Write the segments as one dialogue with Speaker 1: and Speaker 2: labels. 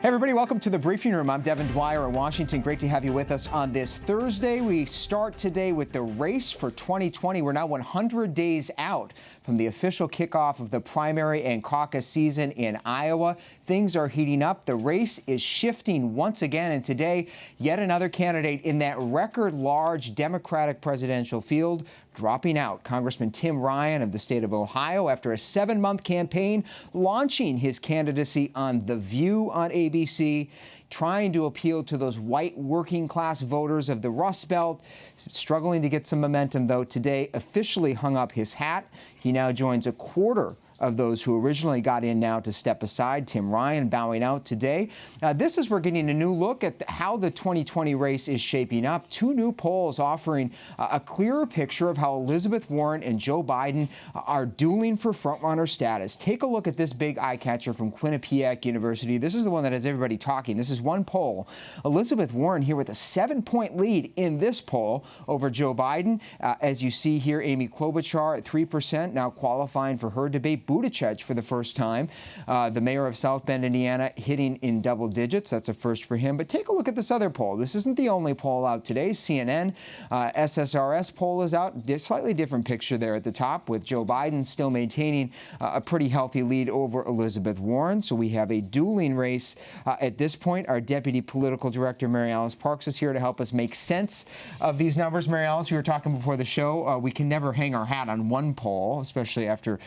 Speaker 1: Hey everybody, welcome to the briefing room. I'm Devin Dwyer in Washington. Great to have you with us on this Thursday. We start today with the race for 2020. We're now 100 days out from the official kickoff of the primary and caucus season in Iowa. Things are heating up. The race is shifting once again, and today, yet another candidate in that record large Democratic presidential field dropping out. Congressman Tim Ryan of the state of Ohio, after a 7-month campaign, launching his candidacy on The View on ABC, trying to appeal to those white working class voters of the Rust Belt, struggling to get some momentum, though today officially hung up his hat. He now joins a quarter of those who originally got in now to step aside. Tim Ryan bowing out today. This is we're getting a new look at how the 2020 race is shaping up. Two new polls offering a clearer picture of how Elizabeth Warren and Joe Biden are dueling for frontrunner status. Take a look at this big eye catcher from Quinnipiac University. This is the one that has everybody talking. This is one poll. Elizabeth Warren here with a 7-point lead in this poll over Joe Biden. As you see here, Amy Klobuchar at 3%, now qualifying for her debate. Buttigieg for the first time, the mayor of South Bend, Indiana, hitting in double digits. That's a first for him. But take a look at this other poll. This isn't the only poll out today. CNN, SSRS poll is out. Slightly different picture there at the top, with Joe Biden still maintaining a pretty healthy lead over Elizabeth Warren. So we have a dueling race at this point. Our deputy political director, Mary Alice Parks, is here to help us make sense of these numbers. Mary Alice, we were talking before the show. We can never hang our hat on one poll, especially after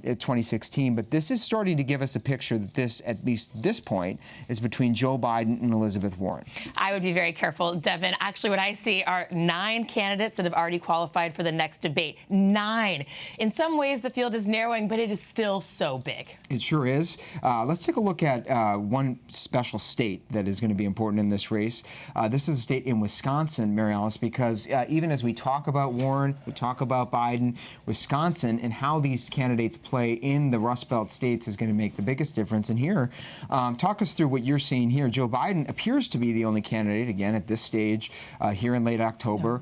Speaker 1: 2016, but this is starting to give us a picture that this, at least this point, is between Joe Biden and Elizabeth Warren.
Speaker 2: I would be very careful, Devin. Actually, what I see are 9 candidates that have already qualified for the next debate. 9. In some ways, the field is narrowing, but it is still so big.
Speaker 1: It sure is. Let's take a look at one special state that is going to be important in this race. This is a state in Wisconsin, Mary Alice, because even as we talk about Warren, we talk about Biden, Wisconsin, and how these candidates play in the Rust Belt states is going to make the biggest difference. And here, talk us through what you're seeing here. Joe Biden appears to be the only candidate, again, at this stage, here in late October,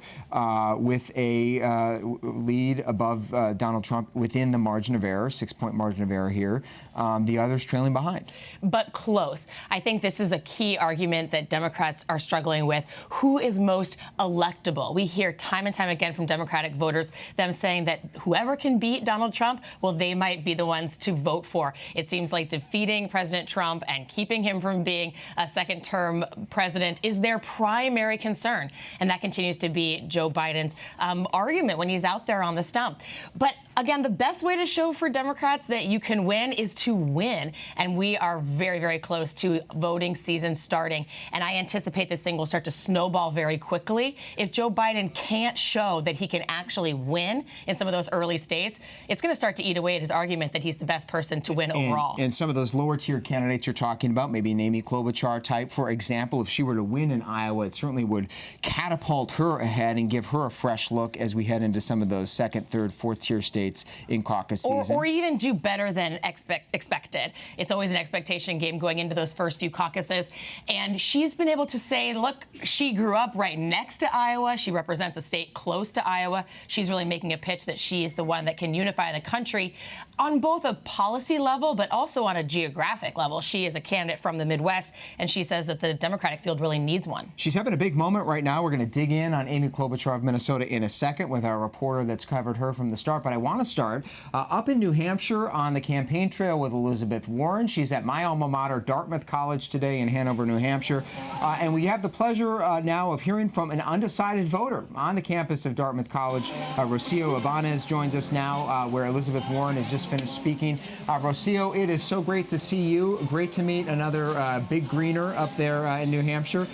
Speaker 1: with a lead above Donald Trump within the margin of error, 6-point margin of error here. The others trailing behind.
Speaker 2: But close. I think this is a key argument that Democrats are struggling with. Who is most electable? We hear time and time again from Democratic voters them saying that whoever can beat Donald Trump, well, they might be the ones to vote for. It seems like defeating President Trump and keeping him from being a second-term president is their primary concern. And that continues to be Joe Biden's argument when he's out there on the stump. But again, the best way to show for Democrats that you can win is to win. And we are very, very close to voting season starting. And I anticipate this thing will start to snowball very quickly. If Joe Biden can't show that he can actually win in some of those early states, it's going to start to eat away at his argument that he's the best person to win overall.
Speaker 1: And some of those lower tier candidates you're talking about, maybe an Amy Klobuchar type, for example, if she were to win in Iowa, it certainly would catapult her ahead and give her a fresh look as we head into some of those second, third, fourth tier states in caucus season.
Speaker 2: Or even do better than expected. It's always an expectation game going into those first few caucuses. And she's been able to say, look, she grew up right next to Iowa. She represents a state close to Iowa. She's really making a pitch that she is the one that can unify the country on both a policy level, but also on a geographic level. She is a candidate from the Midwest, and she says that the Democratic field really needs one.
Speaker 1: She's having a big moment right now. We're going to dig in on Amy Klobuchar of Minnesota in a second with our reporter that's covered her from the start. But I want to start up in New Hampshire on the campaign trail with Elizabeth Warren. She's at my alma mater, Dartmouth College, today in Hanover, New Hampshire. And we have the pleasure now of hearing from an undecided voter on the campus of Dartmouth College. Rocio Ibanez joins us now, where Elizabeth Warren has just finished speaking. Rocio, it is so great to see you. Great to meet another big greener up there in New Hampshire.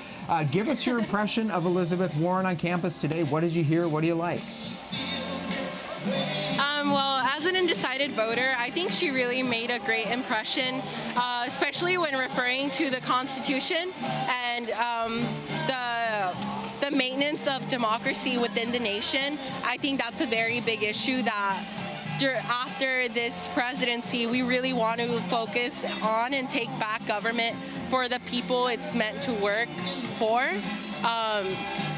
Speaker 1: Give us your impression of Elizabeth Warren on campus today. What did you hear? What do you like?
Speaker 3: Well, as an undecided voter, I think she really made a great impression, especially when referring to the Constitution and the maintenance of democracy within the nation. I think that's a very big issue that after this presidency, we really want to focus on and take back government for the people it's meant to work for.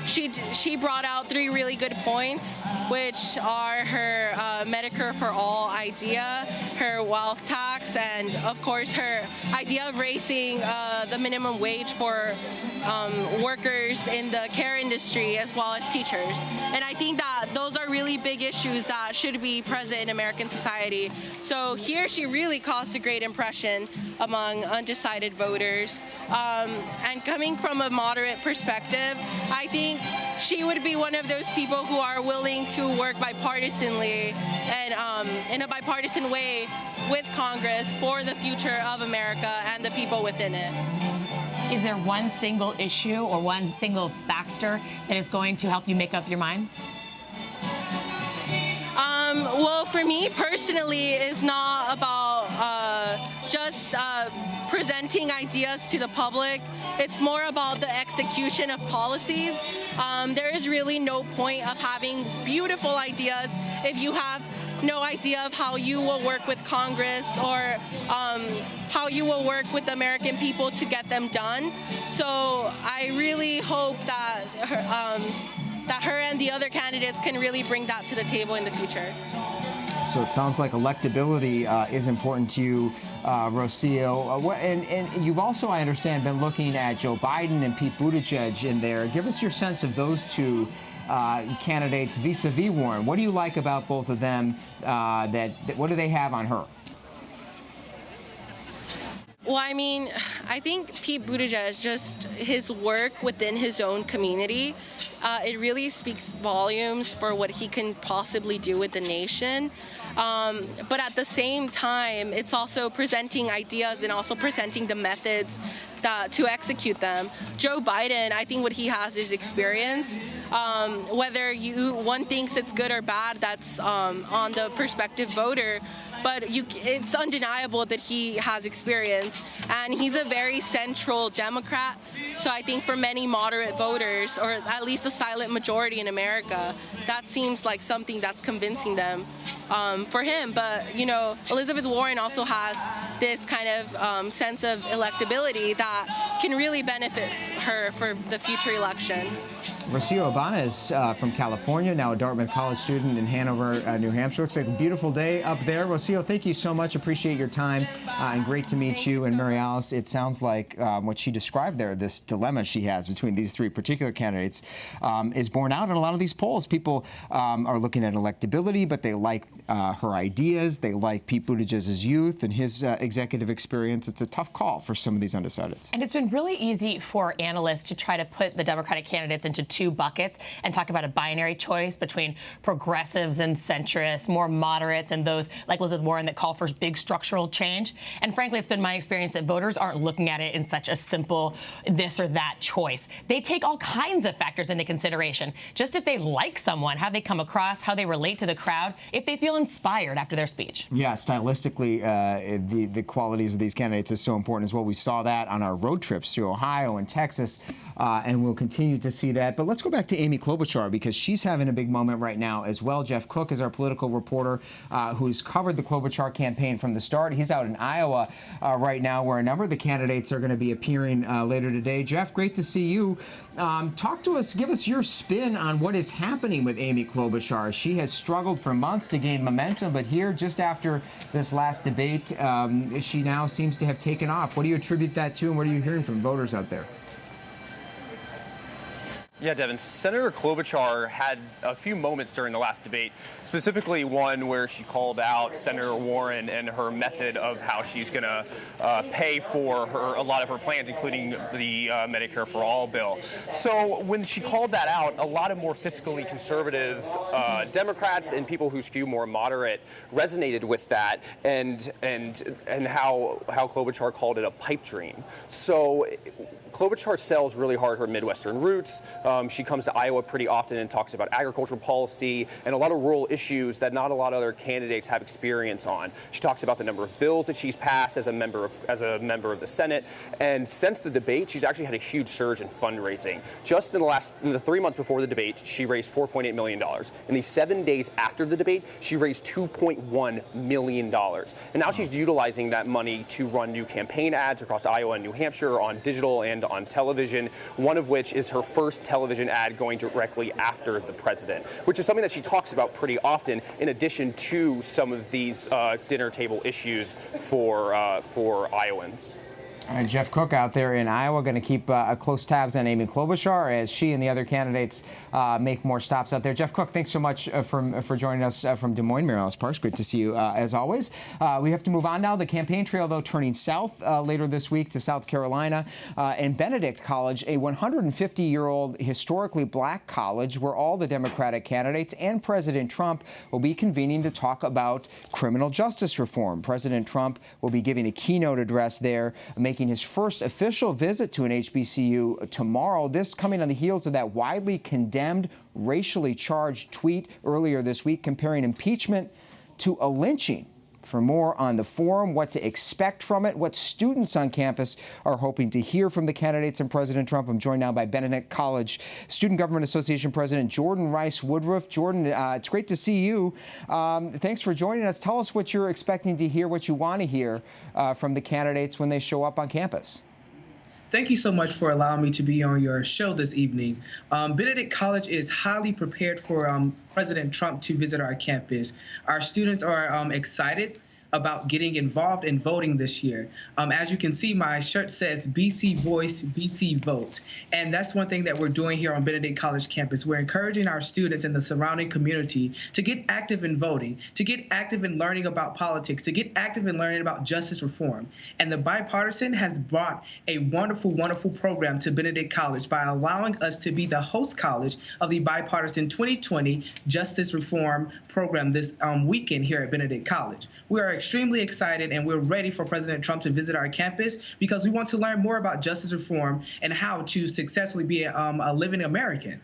Speaker 3: she brought out 3 really good points, which are her Medicare for all idea, her wealth tax, and of course her idea of raising the minimum wage for workers in the care industry as well as teachers. And I think that those are really big issues that should be present in American society. So here she really caused a great impression among undecided voters. And coming from a moderate perspective, I think she would be one of those people who are willing to work bipartisanly and in a bipartisan way with Congress for the future of America and the people within it.
Speaker 2: Is there one single issue or one single factor that is going to help you make up your mind?
Speaker 3: Well, for me personally, it's not about just presenting ideas to the public. It's more about the execution of policies. There is really no point of having beautiful ideas if you have no idea of how you will work with Congress or how you will work with the American people to get them done. So I really hope that her and the other candidates can really bring that to the table in the future.
Speaker 1: So it sounds like electability is important to you, Rocio. And you've also, I understand, been looking at Joe Biden and Pete Buttigieg in there. Give us your sense of those two candidates vis-a-vis Warren. What do you like about both of them? What do they have on her?
Speaker 3: Well, I mean, I think Pete Buttigieg, just his work within his own community, it really speaks volumes for what he can possibly do with the nation. But at the same time, it's also presenting ideas and also presenting the methods to execute them. Joe Biden, I think what he has is experience. Whether one thinks it's good or bad, that's on the prospective voter. But it's undeniable that he has experience, and he's a very central Democrat. So I think for many moderate voters, or at least a silent majority in America, that seems like something that's convincing them for him. But, you know, Elizabeth Warren also has this kind of sense of electability that can really benefit her for the future election.
Speaker 1: Rocio Obana is from California, now a Dartmouth College student in Hanover, New Hampshire. Looks like a beautiful day up there. Rocio, thank you so much. Appreciate your time and great to meet you. And Mary Alice, it sounds like what she described there, this dilemma she has between these 3 particular candidates, is borne out in a lot of these polls. People are looking at electability, but they like her ideas. They like Pete Buttigieg's youth and his executive experience. It's a tough call for some of these undecideds.
Speaker 2: And it's been really easy for analysts to try to put the Democratic candidates into 2 buckets and talk about a binary choice between progressives and centrists, more moderates, and those like Elizabeth Warren that call for big structural change. And frankly, it's been my experience that voters aren't looking at it in such a simple this or that choice. They take all kinds of factors into consideration. Just if they like someone, how they come across, how they relate to the crowd, if they feel inspired after their speech.
Speaker 1: Yeah, stylistically, the qualities of these candidates is so important as well. We saw that on our road trips through Ohio and Texas, and we'll continue to see that. But let's go back to Amy Klobuchar, because she's having a big moment right now as well. Jeff Cook is our political reporter who's covered the Klobuchar campaign from the start. He's out in Iowa right now, where a number of the candidates are going to be appearing later today. Jeff, great to see you. Talk to us, give us your spin on what is happening with Amy Klobuchar. She has struggled for months to gain momentum, but here, just after this last debate, she now seems to have taken off. What do you attribute that to, and what are you hearing from voters out there?
Speaker 4: Yeah, Devin, Senator Klobuchar had a few moments during the last debate, specifically one where she called out Senator Warren and her method of how she's going to pay for a lot of her plans, including the Medicare for All bill. So when she called that out, a lot of more fiscally conservative Democrats and people who skew more moderate resonated with that, and how Klobuchar called it a pipe dream. So Klobuchar sells really hard her Midwestern roots. She comes to Iowa pretty often and talks about agricultural policy and a lot of rural issues that not a lot of other candidates have experience on. She talks about the number of bills that she's passed as a member of the Senate. And since the debate, she's actually had a huge surge in fundraising. Just in the 3 months before the debate, she raised $4.8 million. In the 7 days after the debate, she raised $2.1 million. And now she's utilizing that money to run new campaign ads across Iowa and New Hampshire on digital and mentioned on television, one of which is her first television ad going directly after the president, which is something that she talks about pretty often, in addition to some of these dinner table issues for Iowans.
Speaker 1: All right, Jeff Cook out there in Iowa going to keep close tabs on Amy Klobuchar as she and the other candidates make more stops out there. Jeff Cook, thanks so much for joining us from Des Moines, Maryland Parks. Great to see you as always. We have to move on now. The campaign trail, though, turning south later this week to South Carolina and Benedict College, a 150-year-old historically black college where all the Democratic candidates and President Trump will be convening to talk about criminal justice reform. President Trump will be giving a keynote address there, making his first official visit to an HBCU tomorrow. This coming on the heels of that widely condemned, racially charged tweet earlier this week comparing impeachment to a lynching. For more on the forum, what to expect from it, what students on campus are hoping to hear from the candidates and President Trump, I'm joined now by Benedict College Student Government Association President Jordan Rice Woodruff. Jordan, it's great to see you. Thanks for joining us. Tell us what you're expecting to hear, what you want to hear from the candidates when they show up on campus.
Speaker 5: Thank you so much for allowing me to be on your show this evening. Benedict College is highly prepared for President Trump to visit our campus. Our students are excited about getting involved in voting this year. As you can see, my shirt says BC Voice, BC Vote. And that's one thing that we're doing here on Benedict College campus. We're encouraging our students in the surrounding community to get active in voting, to get active in learning about politics, to get active in learning about justice reform. And the Bipartisan has brought a wonderful, wonderful program to Benedict College by allowing us to be the host college of the Bipartisan 2020 Justice Reform program this weekend here at Benedict College. We are extremely excited and we're ready for President Trump to visit our campus because we want to learn more about justice reform and how to successfully be a living American.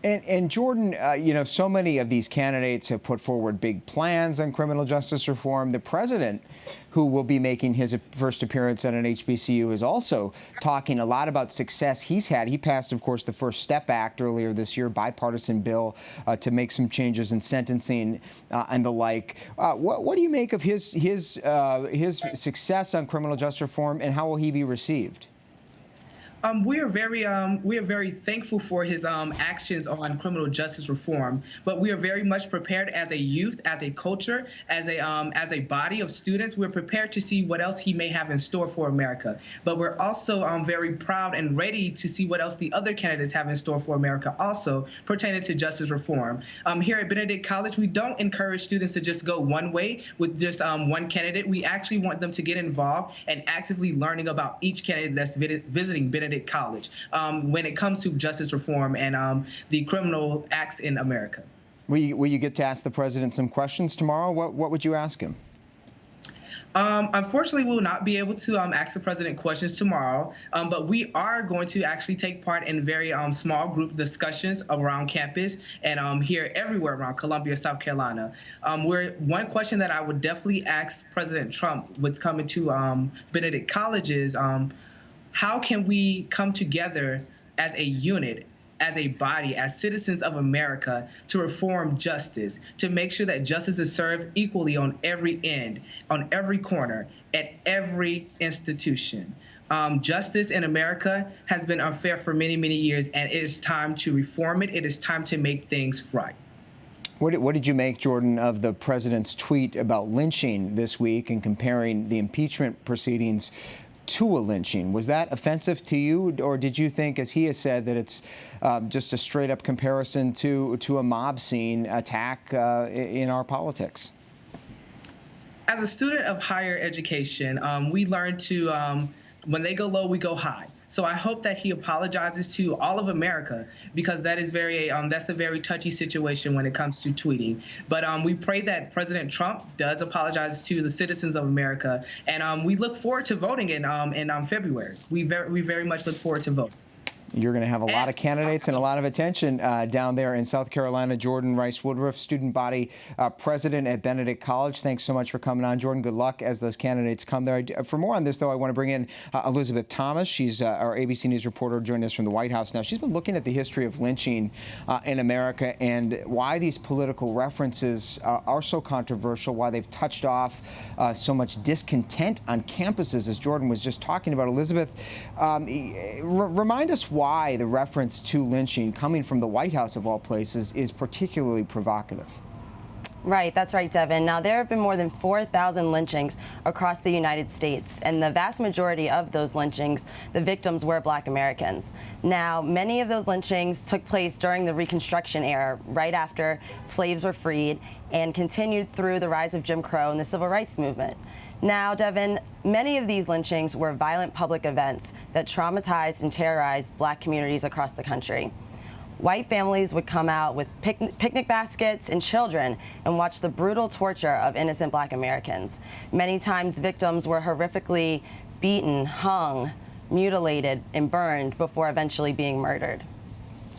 Speaker 1: And Jordan, you know, so many of these candidates have put forward big plans on criminal justice reform. The president, who will be making his first appearance at an HBCU, is also talking a lot about success he's had. He passed, of course, the First Step Act earlier this year, bipartisan bill to make some changes in sentencing and the like. What do you make of his success on criminal justice reform, and how will he be received?
Speaker 5: We are very thankful for his actions on criminal justice reform, but we are very much prepared as a youth, as a culture, as a body of students. We're prepared to see what else he may have in store for America. But we're also very proud and ready to see what else the other candidates have in store for America also pertaining to justice reform. Here at Benedict College, we don't encourage students to just go one way with just one candidate. We actually want them to get involved and actively learning about each candidate that's visiting Benedict College when it comes to justice reform and the criminal acts in America.
Speaker 1: Will you get to ask the president some questions tomorrow? What would you ask him?
Speaker 5: Unfortunately, we will not be able to ask the president questions tomorrow, but we are going to actually take part in very small group discussions around campus and here everywhere around Columbia, South Carolina. One question that I would definitely ask President Trump with coming to Benedict College is, how can we come together as a unit, as a body, as citizens of America to reform justice, to make sure that justice is served equally on every end, on every corner, at every institution? Justice in America has been unfair for many, many years, and it is time to reform it. It is time to make things right.
Speaker 1: What did you make, Jordan, of the president's tweet about lynching this week and comparing the impeachment proceedings to a lynching? Was that offensive to you, or did you think, as he has said, that it's just a straight-up comparison to a mob scene attack in our politics?
Speaker 5: As a student of higher education, we learn to, when they go low, we go high. So I hope that he apologizes to all of America, because that is that's a very touchy situation when it comes to tweeting. But we pray that President Trump does apologize to the citizens of America, and we look forward to voting in February. We very much look forward to voting.
Speaker 1: You're going to have a lot of candidates and a lot of attention down there in South Carolina. Jordan Rice Woodruff, student body president at Benedict College. Thanks so much for coming on, Jordan. Good luck as those candidates come there. For more on this, though, I want to bring in Elizabeth Thomas. She's our ABC News reporter, joining us from the White House now. She's been looking at the history of lynching in America and why these political references are so controversial, why they've touched off so much discontent on campuses, as Jordan was just talking about. Elizabeth, remind us why the reference to lynching coming from the White House, of all places, is particularly provocative.
Speaker 6: Right, that's right, Devin. Now, there have been more than 4,000 lynchings across the United States, and the vast majority of those lynchings, the victims were Black Americans. Now, many of those lynchings took place during the Reconstruction era, right after slaves were freed, and continued through the rise of Jim Crow and the Civil Rights Movement. Now, Devin, many of these lynchings were violent public events that traumatized and terrorized Black communities across the country. White families would come out with picnic baskets and children and watch the brutal torture of innocent Black Americans. Many times, victims were horrifically beaten, hung, mutilated, and burned before eventually being murdered.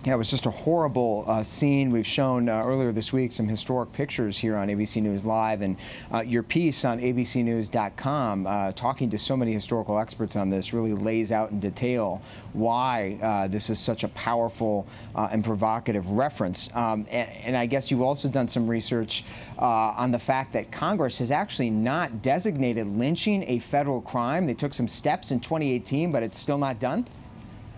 Speaker 1: Yeah, it was just a horrible scene. We've shown earlier this week some historic pictures here on ABC News Live, and your piece on abcnews.com, talking to so many historical experts on this, really lays out in detail why this is such a powerful and provocative reference. And I guess you've also done some research on the fact that Congress has actually not designated lynching a federal crime. They took some steps in 2018, but it's still not done.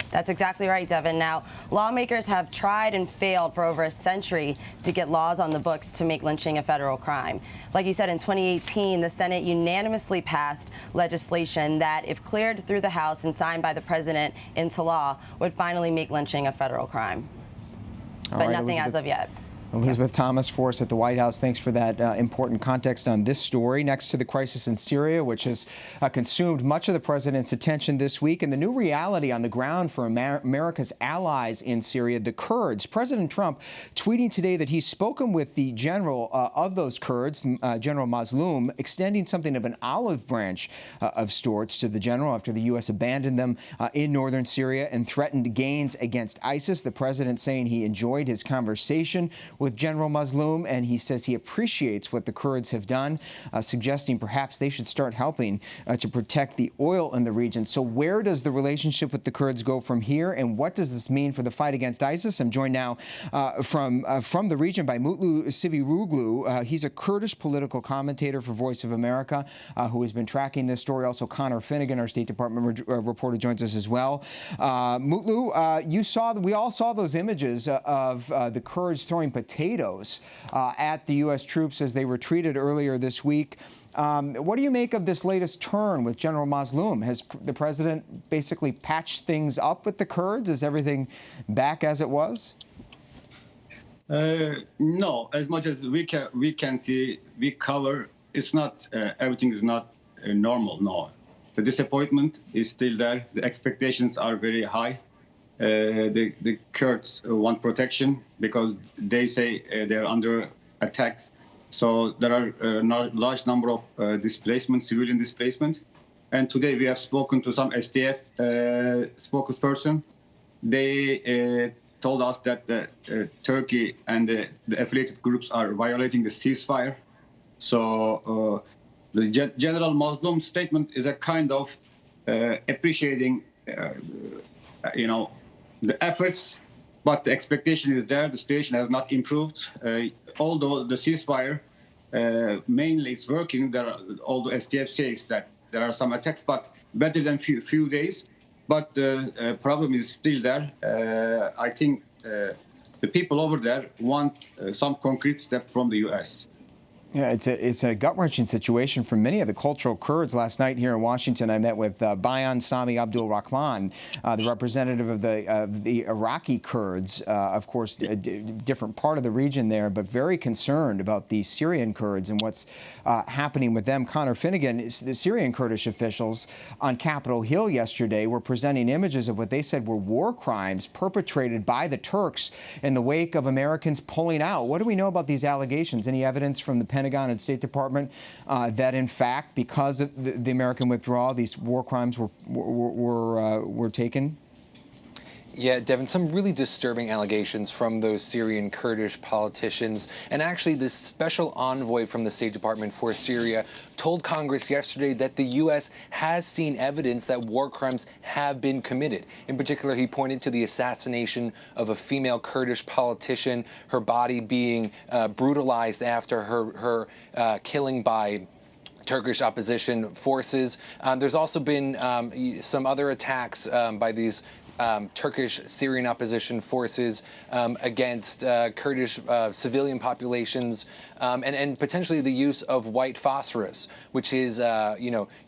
Speaker 6: That's exactly right, Devin. Now, lawmakers have tried and failed for over a century to get laws on the books to make lynching a federal crime. Like you said, in 2018, the Senate unanimously passed legislation that, if cleared through the House and signed by the president into law, would finally make lynching a federal crime. But nothing as of yet.
Speaker 1: Elizabeth Thomas for us at the White House. Thanks for that important context on this story. Next to the crisis in Syria, which has consumed much of the president's attention this week, and the new reality on the ground for America's allies in Syria, the Kurds. President Trump tweeting today that he's spoken with the general of those Kurds, General Mazloum, extending something of an olive branch of sorts to the general after the U.S. abandoned them in northern Syria and threatened gains against ISIS. The president saying he enjoyed his conversation with General Mazloum, and he says he appreciates what the Kurds have done, suggesting perhaps they should start helping to protect the oil in the region. So where does the relationship with the Kurds go from here, and what does this mean for the fight against ISIS? I'm joined now from the region by Mutlu Siviruglu. He's a Kurdish political commentator for Voice of America who has been tracking this story. Also, Connor Finnegan, our State Department reporter, joins us as well. Mutlu, we all saw those images of the Kurds throwing potatoes at the U.S. troops as they retreated earlier this week. What do you make of this latest turn with General Mazloum? Has the president basically patched things up with the Kurds? Is everything back as it was?
Speaker 7: No, as much as we can see, we cover. It's not everything is not normal. No, the disappointment is still there. The expectations are very high. The Kurds want protection because they say they're under attacks. So there are a large number of civilian displacement. And today we have spoken to some SDF spokesperson. They told us that Turkey and the affiliated groups are violating the ceasefire. So the General Mazloum statement is a kind of appreciating, the efforts, but the expectation is there. The situation has not improved. Although the ceasefire mainly is working, although SDF says that there are some attacks, but better than few days. But the problem is still there. I think the people over there want some concrete step from the U.S.
Speaker 1: Yeah, it's a gut-wrenching situation for many of the cultural Kurds. Last night here in Washington, I met with Bayan Sami Abdul Rahman, the representative of the Iraqi Kurds, of course, a different part of the region there, but very concerned about the Syrian Kurds and what's happening with them. Connor Finnegan, the Syrian Kurdish officials on Capitol Hill yesterday were presenting images of what they said were war crimes perpetrated by the Turks in the wake of Americans pulling out. What do we know about these allegations? Any evidence from the Pentagon and State Department that, in fact, because of the American withdrawal, these war crimes were taken?
Speaker 8: Yeah, Devin, some really disturbing allegations from those Syrian Kurdish politicians. And actually, this special envoy from the State Department for Syria told Congress yesterday that the U.S. has seen evidence that war crimes have been committed. In particular, he pointed to the assassination of a female Kurdish politician, her body being brutalized after her killing by Turkish opposition forces. There's also been some other attacks by these Turkish Syrian opposition forces against Kurdish civilian populations, and potentially the use of white phosphorus, which is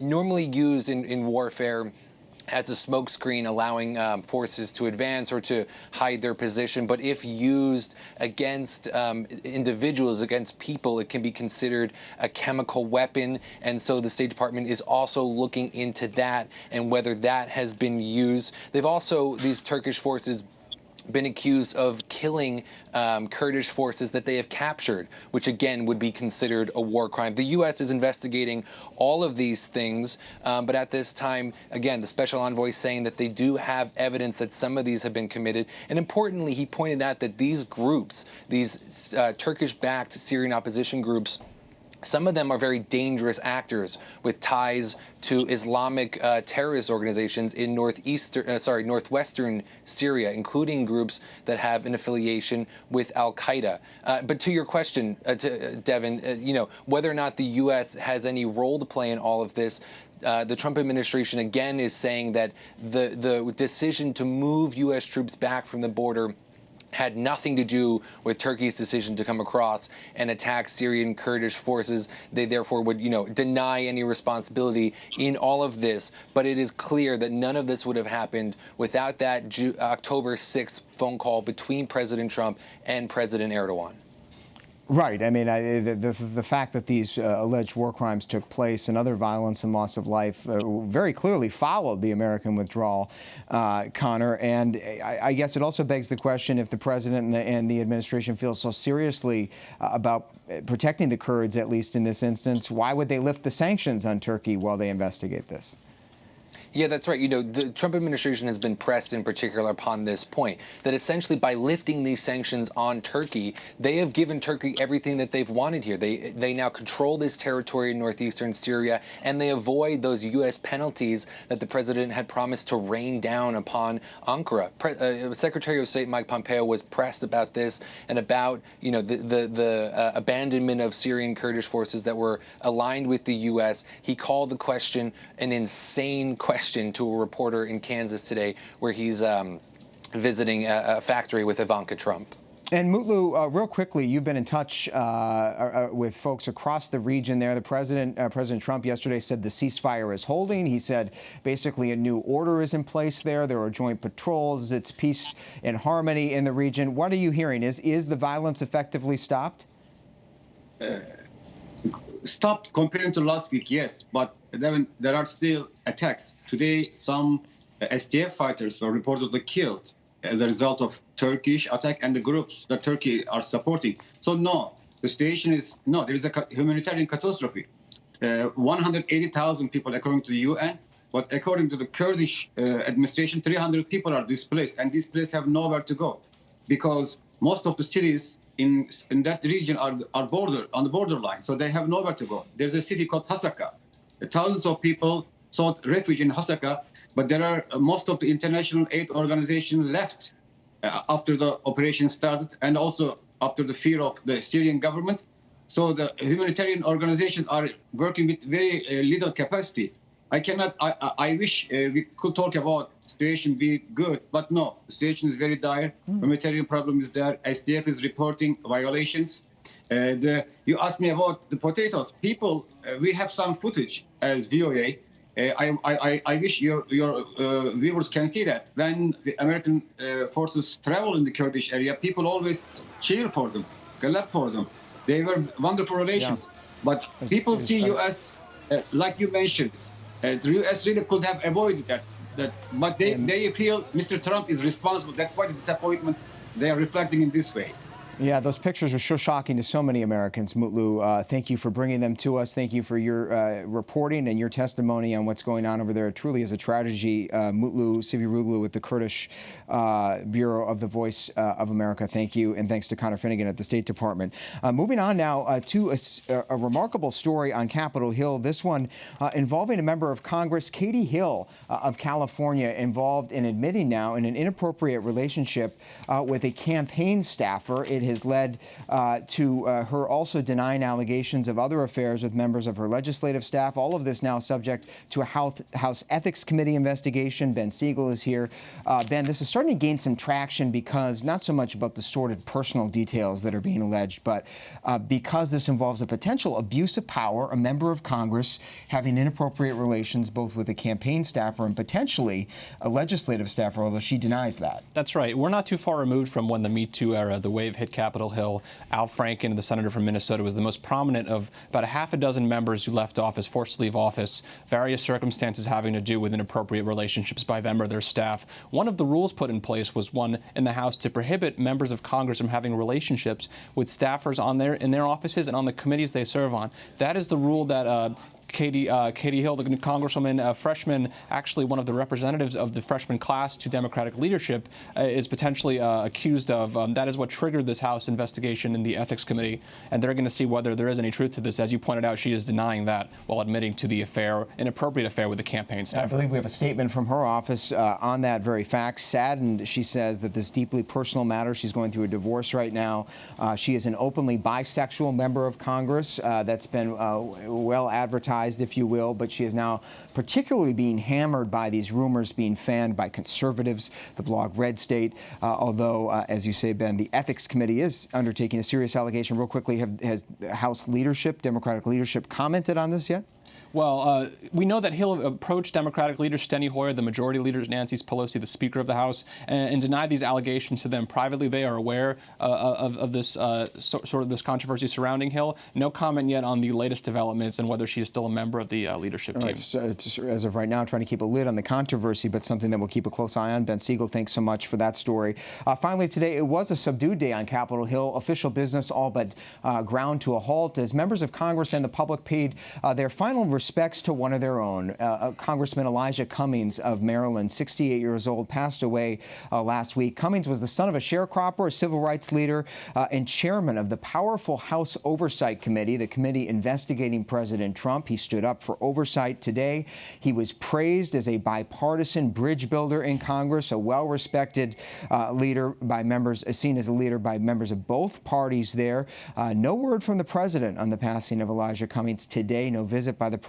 Speaker 8: normally used in warfare as a smokescreen, allowing forces to advance or to hide their position. But if used against individuals, against people, it can be considered a chemical weapon. And so the State Department is also looking into that and whether that has been used. They've also, these Turkish forces, been accused of killing Kurdish forces that they have captured, which again would be considered a war crime. The U.S. is investigating all of these things, but at this time, again, the special envoy is saying that they do have evidence that some of these have been committed. And importantly, he pointed out that these groups, these Turkish-backed Syrian opposition groups, some of them are very dangerous actors with ties to Islamic terrorist organizations in northwestern Syria, including groups that have an affiliation with al-Qaeda. But to your question, Devin, whether or not the U.S. has any role to play in all of this, the Trump administration again is saying that the decision to move U.S. troops back from the border had nothing to do with Turkey's decision to come across and attack Syrian Kurdish forces. They therefore would, deny any responsibility in all of this. But it is clear that none of this would have happened without that October 6th phone call between President Trump and President Erdogan.
Speaker 1: Right. I mean, the fact that these alleged war crimes took place and other violence and loss of life very clearly followed the American withdrawal, Connor. And I guess it also begs the question, if the president and the administration feel so seriously about protecting the Kurds, at least in this instance, why would they lift the sanctions on Turkey while they investigate this?
Speaker 8: Yeah, that's right. The Trump administration has been pressed in particular upon this point, that essentially by lifting these sanctions on Turkey, they have given Turkey everything that they've wanted here. They now control this territory in northeastern Syria, and they avoid those U.S. penalties that the president had promised to rain down upon Ankara. Secretary of State Mike Pompeo was pressed about this and about, the abandonment of Syrian Kurdish forces that were aligned with the U.S. He called the question an insane question to a reporter in Kansas today, where he's visiting a factory with Ivanka Trump.
Speaker 1: And Mutlu, real quickly, you've been in touch with folks across the region there. The President Trump yesterday said the ceasefire is holding. He said basically a new order is in place there. There are joint patrols. It's peace and harmony in the region. What are you hearing? Is the violence effectively stopped?
Speaker 7: Stopped comparing to last week, yes, but then there are still attacks. Today, some SDF fighters were reportedly killed as a result of Turkish attack and the groups that Turkey are supporting. So no, the situation is, no, there is a humanitarian catastrophe. 180,000 people according to the UN, but according to the Kurdish administration, 300 people are displaced, and these places have nowhere to go because most of the cities in that region are on the borderline, so they have nowhere to go. There's a city called Hasaka. Thousands of people sought refuge in Hasaka, but there are most of the international aid organizations left after the operation started, and also after the fear of the Syrian government. So the humanitarian organizations are working with very little capacity. I wish we could talk about situation be good, but no, the situation is very dire. Humanitarian problem is there. SDF is reporting violations. You asked me about the potatoes. People, we have some footage as VOA. I wish your viewers can see that. When the American forces travel in the Kurdish area, people always cheer for them, clap for them. They were wonderful relations. Yeah. But people see U.S., like you mentioned, the U.S. really could have avoided that. But they feel Mr. Trump is responsible. That's why the disappointment they are reflecting in this way.
Speaker 1: Yeah, those pictures were so shocking to so many Americans. Mutlu, thank you for bringing them to us. Thank you for your reporting and your testimony on what's going on over there. It truly is a tragedy. Mutlu Siviruglu with the Kurdish Bureau of the Voice of America. Thank you, and thanks to Connor Finnegan at the State Department. Moving on now to a remarkable story on Capitol Hill. This one involving a member of Congress, Katie Hill of California, involved in admitting now in an inappropriate relationship with a campaign staffer. It has led to her also denying allegations of other affairs with members of her legislative staff. All of this now subject to a House Ethics Committee investigation. Ben Siegel is here. Ben, this is starting to gain some traction because not so much about the sordid personal details that are being alleged, but because this involves a potential abuse of power, a member of Congress having inappropriate relations both with a campaign staffer and potentially a legislative staffer, although she denies that.
Speaker 9: That's right. We're not too far removed from when the Me Too era, the wave hit Capitol Hill. Al Franken, the senator from Minnesota, was the most prominent of about a half a dozen members who left office, forced to leave office, various circumstances having to do with inappropriate relationships by them or their staff. One of the rules put in place was one in the House to prohibit members of Congress from having relationships with staffers in their offices and on the committees they serve on. That is the rule that Katie Hill, the congresswoman, freshman, actually one of the representatives of the freshman class to Democratic leadership, is potentially accused of. That is what triggered this House investigation in the Ethics Committee, and they're going to see whether there is any truth to this. As you pointed out, she is denying that while admitting to the inappropriate affair with the campaign staffer.
Speaker 1: I believe we have a statement from her office on that very fact. Saddened, she says, that this deeply personal matter. She's going through a divorce right now. She is an openly bisexual member of Congress. That's been well advertised, if you will, but she is now particularly being hammered by these rumors being fanned by conservatives, the blog Red State, although, as you say, Ben, the Ethics Committee is undertaking a serious allegation. Real quickly, has House leadership, Democratic leadership, commented on this yet?
Speaker 9: Well, we know that Hill approached Democratic leader Steny Hoyer, the majority leader Nancy Pelosi, the Speaker of the House, and denied these allegations to them privately. They are aware of this sort of this controversy surrounding Hill. No comment yet on the latest developments and whether she is still a member of the leadership team.
Speaker 1: Right, so as of right now, trying to keep a lid on the controversy, but something that we'll keep a close eye on. Ben Siegel, thanks so much for that story. Finally, today, it was a subdued day on Capitol Hill. Official business all but ground to a halt as members of Congress and the public paid their final respects to one of their own. Congressman Elijah Cummings of Maryland, 68 years old, passed away last week. Cummings was the son of a sharecropper, a civil rights leader, and chairman of the powerful House Oversight Committee, the committee investigating President Trump. He stood up for oversight today. He was praised as a bipartisan bridge builder in Congress, a well-respected leader by members, seen as a leader by members of both parties there. No word from the president on the passing of Elijah Cummings today. No visit by the president.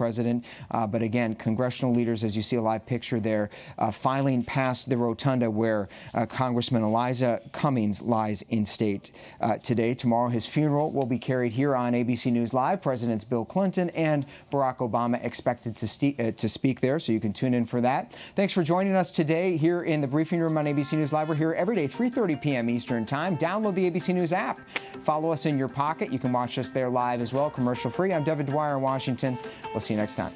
Speaker 1: But again, congressional leaders, as you see a live picture there, filing past the rotunda where Congressman Elijah Cummings lies in state today. Tomorrow, his funeral will be carried here on ABC News Live. Presidents Bill Clinton and Barack Obama expected to speak there, so you can tune in for that. Thanks for joining us today here in the briefing room on ABC News Live. We're here every day, 3:30 p.m. Eastern Time. Download the ABC News app. Follow us in your pocket. You can watch us there live as well, commercial-free. I'm Devin Dwyer in Washington. We'll see you next time.